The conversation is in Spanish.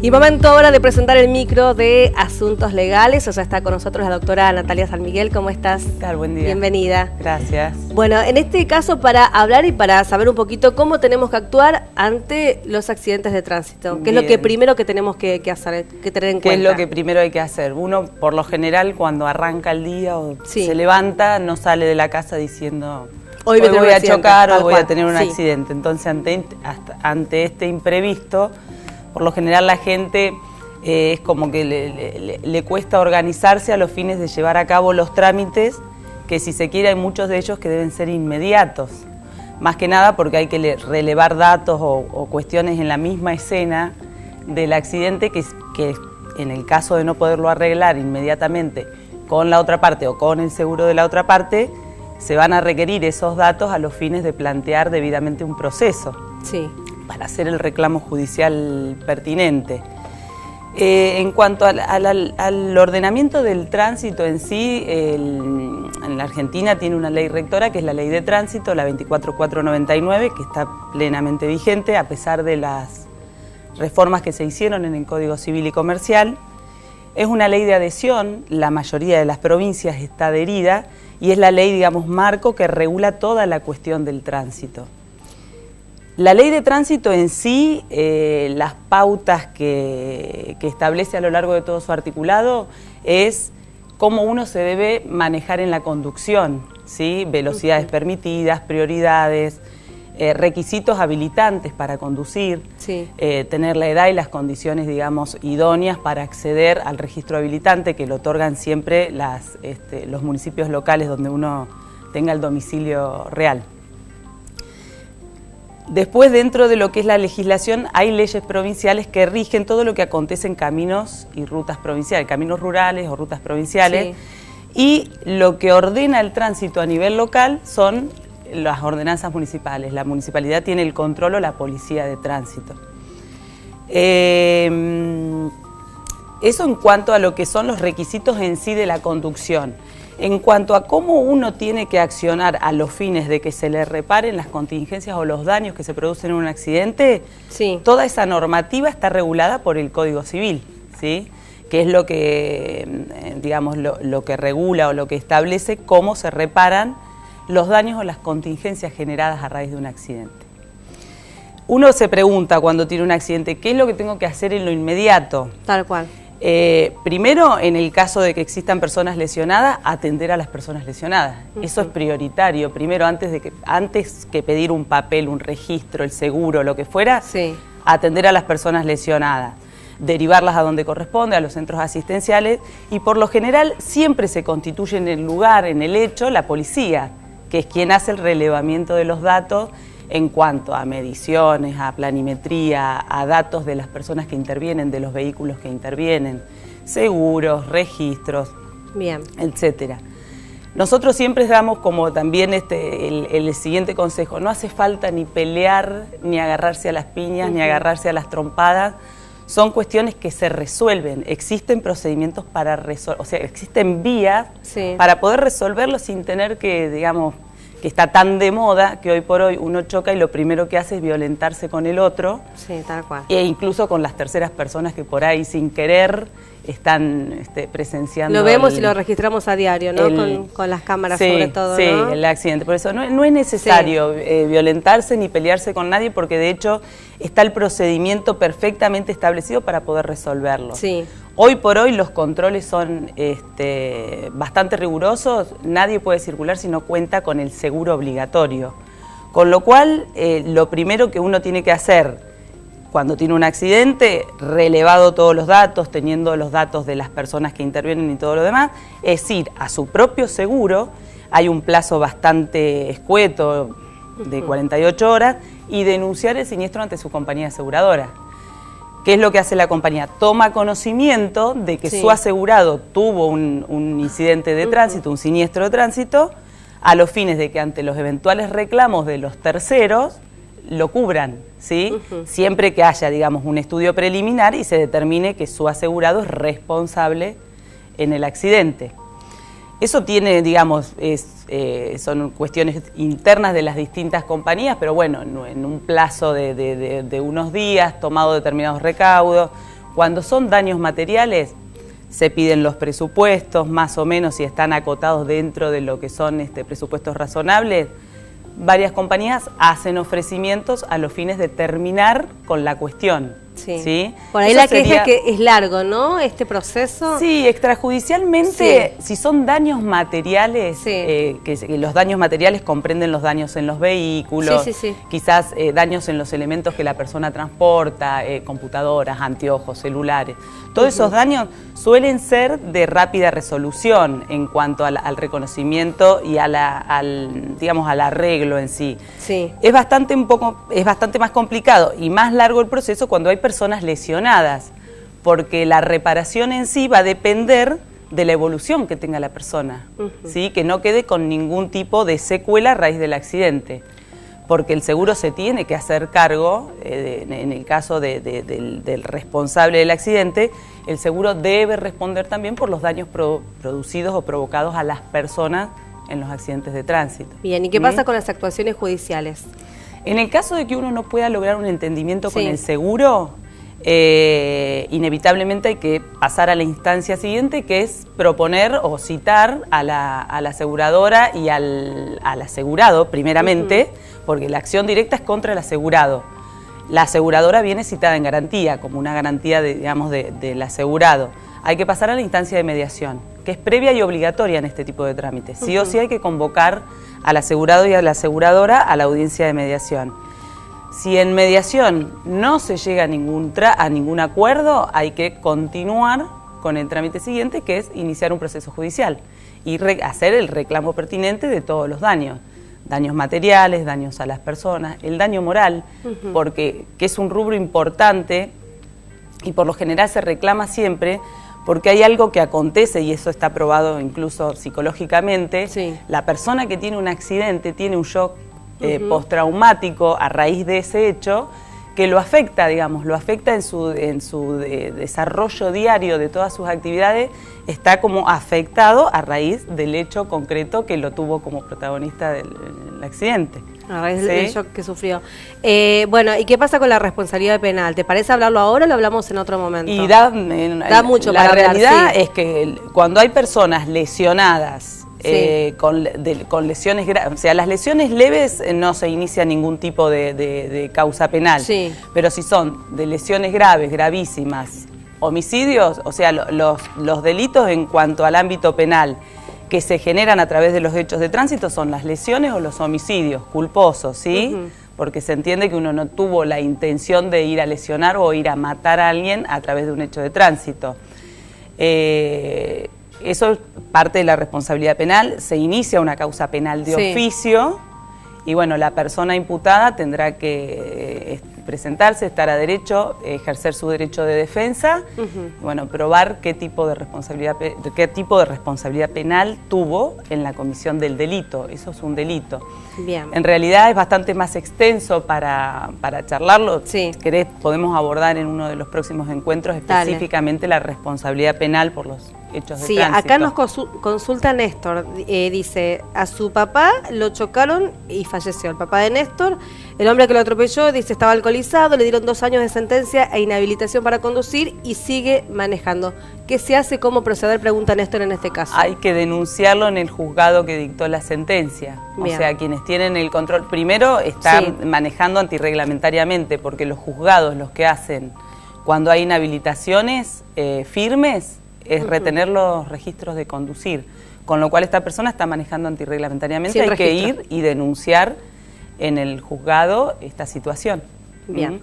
Y momento ahora de presentar el micro de Asuntos Legales. O sea, está con nosotros la doctora Natalia San Miguel. ¿Cómo estás? ¿Qué tal? Buen día. Bienvenida. Gracias. Bueno, en este caso, para hablar y para saber un poquito cómo tenemos que actuar ante los accidentes de tránsito. ¿Qué es lo que primero que tenemos que hacer, que tener en cuenta? ¿Qué es lo que primero hay que hacer? Uno, por lo general, cuando arranca el día o se levanta, no sale de la casa diciendo... Hoy voy a chocar o voy a tener un accidente. Entonces, ante este imprevisto, por lo general la gente es como que le cuesta organizarse a los fines de llevar a cabo los trámites, que si se quiere hay muchos de ellos que deben ser inmediatos. Más que nada porque hay que relevar datos o cuestiones en la misma escena del accidente que en el caso de no poderlo arreglar inmediatamente con la otra parte o con el seguro de la otra parte, se van a requerir esos datos a los fines de plantear debidamente un proceso para hacer el reclamo judicial pertinente. En cuanto al ordenamiento del tránsito en sí, en la Argentina tiene una ley rectora que es la Ley de Tránsito, la 24499, que está plenamente vigente a pesar de las reformas que se hicieron en el Código Civil y Comercial. Es una ley de adhesión, la mayoría de las provincias está adherida y es la ley, digamos, marco que regula toda la cuestión del tránsito. La ley de tránsito en sí, las pautas que establece a lo largo de todo su articulado es cómo uno se debe manejar en la conducción, ¿sí? Velocidades permitidas, prioridades, requisitos habilitantes para conducir, tener la edad y las condiciones, digamos, idóneas para acceder al registro habilitante que lo otorgan siempre los municipios locales donde uno tenga el domicilio real. Después, dentro de lo que es la legislación, hay leyes provinciales que rigen todo lo que acontece en caminos y rutas provinciales, caminos rurales o rutas provinciales, y lo que ordena el tránsito a nivel local son las ordenanzas municipales. La municipalidad tiene el control o la policía de tránsito. Eso en cuanto a lo que son los requisitos en sí de la conducción. En cuanto a cómo uno tiene que accionar a los fines de que se le reparen las contingencias o los daños que se producen en un accidente, toda esa normativa está regulada por el Código Civil, ¿sí? Que es lo que, digamos, lo que regula o lo que establece cómo se reparan los daños o las contingencias generadas a raíz de un accidente. Uno se pregunta cuando tiene un accidente, ¿qué es lo que tengo que hacer en lo inmediato? Tal cual. Primero, en el caso de que existan personas lesionadas, atender a las personas lesionadas. Eso es prioritario. Primero, antes que pedir un papel, un registro, el seguro, lo que fuera, atender a las personas lesionadas. Derivarlas a donde corresponde, a los centros asistenciales, y por lo general siempre se constituye en el lugar, en el hecho, la policía, que es quien hace el relevamiento de los datos en cuanto a mediciones, a planimetría, a datos de las personas que intervienen, de los vehículos que intervienen, seguros, registros, etcétera. Nosotros siempre damos como también el siguiente consejo: no hace falta ni pelear, ni agarrarse a las piñas, ni agarrarse a las trompadas. Son cuestiones que se resuelven, existen procedimientos para resolver, o sea, existen vías para poder resolverlo sin tener que, digamos, que está tan de moda que hoy por hoy uno choca y lo primero que hace es violentarse con el otro. Tal cual. E incluso con las terceras personas que por ahí sin querer están presenciando. Lo vemos y lo registramos a diario, ¿no? Con las cámaras sobre todo, ¿no? El accidente. Por eso no es necesario violentarse ni pelearse con nadie, porque de hecho está el procedimiento perfectamente establecido para poder resolverlo. Hoy por hoy los controles son bastante rigurosos, nadie puede circular si no cuenta con el seguro obligatorio. Con lo cual, lo primero que uno tiene que hacer cuando tiene un accidente, relevado todos los datos, teniendo los datos de las personas que intervienen y todo lo demás, es ir a su propio seguro, hay un plazo bastante escueto de 48 horas, y denunciar el siniestro ante su compañía aseguradora. ¿Qué es lo que hace la compañía? Toma conocimiento de que su asegurado tuvo un incidente de tránsito, un siniestro de tránsito, a los fines de que ante los eventuales reclamos de los terceros lo cubran, ¿sí? Siempre que haya, digamos, un estudio preliminar y se determine que su asegurado es responsable en el accidente. Eso tiene, digamos, son cuestiones internas de las distintas compañías, pero bueno, en un plazo de unos días, tomado determinados recaudos, Cuando son daños materiales, se piden los presupuestos, más o menos, si están acotados dentro de lo que son presupuestos razonables. Varias compañías hacen ofrecimientos a los fines de terminar con la cuestión. Sí. ¿Sí? Por ahí la queja es que es largo, ¿no? Este proceso. Sí, extrajudicialmente, si son daños materiales, que los daños materiales comprenden los daños en los vehículos, quizás daños en los elementos que la persona transporta, computadoras, anteojos, celulares. Todos esos daños suelen ser de rápida resolución en cuanto al reconocimiento y al arreglo en sí. Es bastante más complicado y más largo el proceso cuando hay personas lesionadas, porque la reparación en sí va a depender de la evolución que tenga la persona, ¿sí? Que no quede con ningún tipo de secuela a raíz del accidente, porque el seguro se tiene que hacer cargo, en el caso del responsable del accidente, el seguro debe responder también por los daños producidos o provocados a las personas en los accidentes de tránsito. Bien, ¿y qué pasa con las actuaciones judiciales? En el caso de que uno no pueda lograr un entendimiento con el seguro, inevitablemente hay que pasar a la instancia siguiente, que es proponer o citar a la aseguradora y al asegurado, primeramente, porque la acción directa es contra el asegurado. La aseguradora viene citada en garantía, como una garantía, del asegurado. Hay que pasar a la instancia de mediación, que es previa y obligatoria en este tipo de trámites. Sí o sí hay que convocar al asegurado y a la aseguradora a la audiencia de mediación. Si en mediación no se llega a ningún acuerdo, hay que continuar con el trámite siguiente, que es iniciar un proceso judicial y hacer el reclamo pertinente de todos los daños. Daños materiales, daños a las personas, el daño moral, que es un rubro importante y por lo general se reclama siempre porque hay algo que acontece, y eso está probado incluso psicológicamente. La persona que tiene un accidente tiene un shock postraumático a raíz de ese hecho que lo afecta, lo afecta en su desarrollo diario de todas sus actividades, está como afectado a raíz del hecho concreto que lo tuvo como protagonista del accidente. A raíz del shock que sufrió. Bueno, ¿y qué pasa con la responsabilidad penal? ¿Te parece hablarlo ahora o lo hablamos en otro momento? Y da mucho para hablar. La realidad es que cuando hay personas lesionadas, con lesiones graves, o sea, las lesiones leves no se inicia ningún tipo de causa penal, pero si son de lesiones graves, gravísimas, homicidios, o sea, los delitos en cuanto al ámbito penal que se generan a través de los hechos de tránsito son las lesiones o los homicidios culposos, ¿sí? Porque se entiende que uno no tuvo la intención de ir a lesionar o ir a matar a alguien a través de un hecho de tránsito. Eso es parte de la responsabilidad penal. Se inicia una causa penal de oficio y bueno, la persona imputada tendrá que presentarse, estar a derecho, ejercer su derecho de defensa, bueno, probar qué tipo de responsabilidad penal tuvo en la comisión del delito. Eso es un delito. Bien. En realidad es bastante más extenso para charlarlo. Si querés, podemos abordar en uno de los próximos encuentros específicamente la responsabilidad penal por los hechos de tránsito. Acá nos consulta Néstor, dice, a su papá lo chocaron y falleció. El papá de Néstor, el hombre que lo atropelló, dice, estaba alcoholizado, le dieron 2 años de sentencia e inhabilitación para conducir y sigue manejando. ¿Qué se hace? ¿Cómo proceder? Pregunta Néstor en este caso. Hay que denunciarlo en el juzgado que dictó la sentencia. Bien. O sea, quienes tienen el control, primero están manejando antirreglamentariamente, porque los juzgados los que hacen cuando hay inhabilitaciones firmes es retener los registros de conducir, con lo cual esta persona está manejando antirreglamentariamente. Hay que ir y denunciar en el juzgado esta situación. Bien.